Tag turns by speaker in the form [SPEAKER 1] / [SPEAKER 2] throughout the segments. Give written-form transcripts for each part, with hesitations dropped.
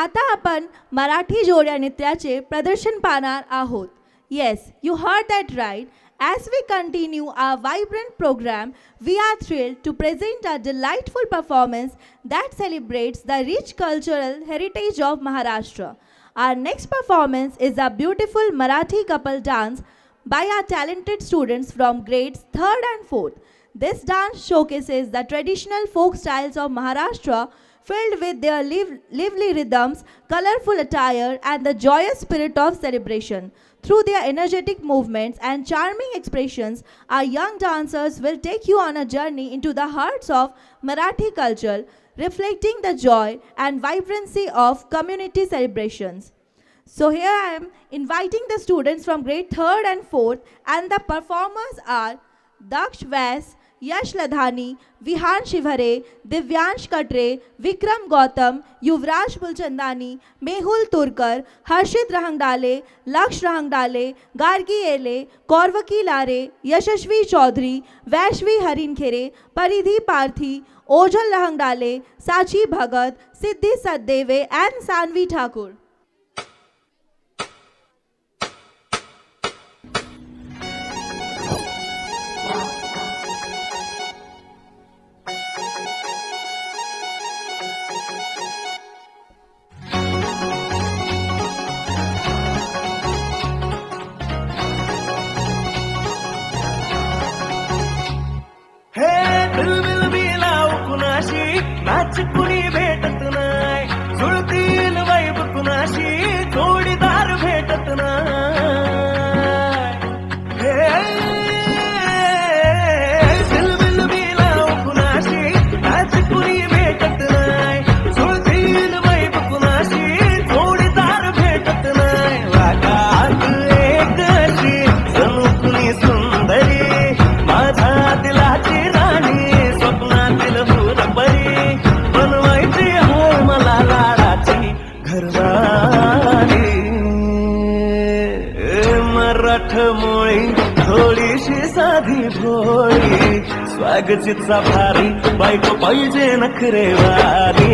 [SPEAKER 1] आता आपण मराठी जोड्या नृत्याचे प्रदर्शन पाहणार आहोत. Yes, you heard that right. As we continue our vibrant program, we are thrilled to present a delightful performance that celebrates the rich cultural heritage of Maharashtra. Our next performance is a beautiful Marathi couple dance by our talented students from grades 3rd and 4th. This dance showcases the traditional folk styles of Maharashtra, filled with their lively rhythms, colorful attire, and the joyous spirit of celebration. Through their energetic movements and charming expressions, our young dancers will take you on a journey into the hearts of Marathi culture, reflecting the joy and vibrancy of community celebrations. So here I am inviting the students from grade 3rd and 4th, and the performers are Daksh Vyas, यश लधानी, विहान शिवहरे, दिव्यांश कटरे, विक्रम गौतम, युवराज बुलचंदानी, मेहुल तुरकर, हर्षित रहंगडाले, लक्ष रहंगडाले, गार्गी एले, कौरवकी लारे, यशस्वी चौधरी, वैश्वी हरिनखेरे, परिधि पार्थी, ओझल रहंगडाले, साची भगत, सिद्धि सददेवे and Saanvi Thakur.
[SPEAKER 2] नाच कुणी भेटत नाही, जुळतील वैब कुणाशी जोडीदार भेटत नाही. बिलबिल बिलाव कुणाशी नाच कुणी भेटत नाही, जुळतील वैब कुणाशी जोडीदार भेटत नाही. वागात एक अशी जणू कुणी सुंदरी, माझा दिलाची राणी, स्वप्नातील भूरपरी, बनवायची हो मला लाडाची घरवाली. मराठमोळी थोडीशी साधी भोळी, स्वागतीचा भारी, बायको पाहिजे नखरेवाली.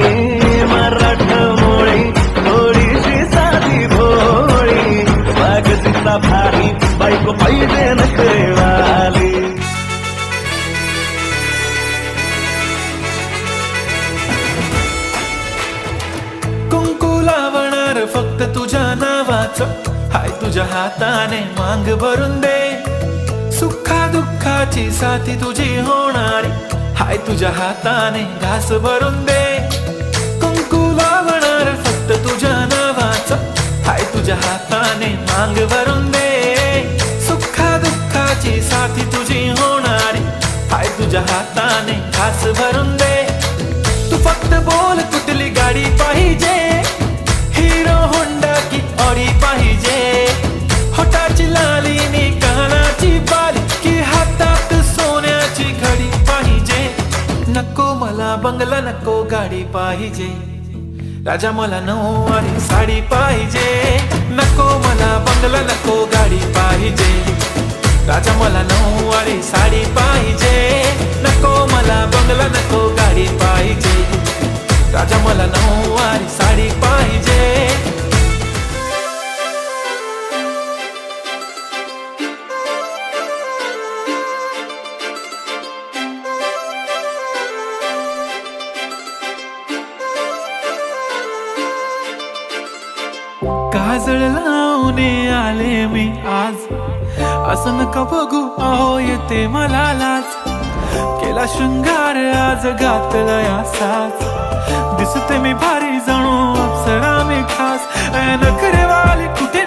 [SPEAKER 2] मराठमोळी थोडीशी साधी भोळी, स्वागतीचा भारी, बायको पाहिजे नखरेवाली. फक्त तुझ्या नावाचं हाय, तुझ्या हाताने मांग भरून दे. सुखा दुःखाची साथी तुझी होणारी, हाय तुझ्या हाताने घास भरून दे. कुंकू लावणार फक्त तुझ्या नावाचं, हाय तुझ्या हाताने मांग भरून दे. सुखा दुःखाची साथी तुझी होणारी, हाय तुझ्या हाताने घास भरून दे. तू फक्त बोल कुठली गाडी पाहिजे, हिरो होंडा की ऑडी पाहिजे. होटाची लाली नी कानाची बाली, की हातात सोन्याची घडी पाहिजे. नको मला बंगला, नको गाडी पाहिजे. राजा मला नऊवारी साडी पाहिजे. नको मला बंगला, नको गाडी पाहिजे. राजा मला नऊवारी साडी पाहिजे. नको मला बंगला, नको गाडी पाहिजे. राजा मला नऊवारी साडी पाहिजे. काजळ लावणे आले मी आज, असं नका बघू अहो येते मला लाज. केला शृंगार आज घातला साज, दिसते मी भारी जणू अप्सरा मी खास. नखरेवाली कुठे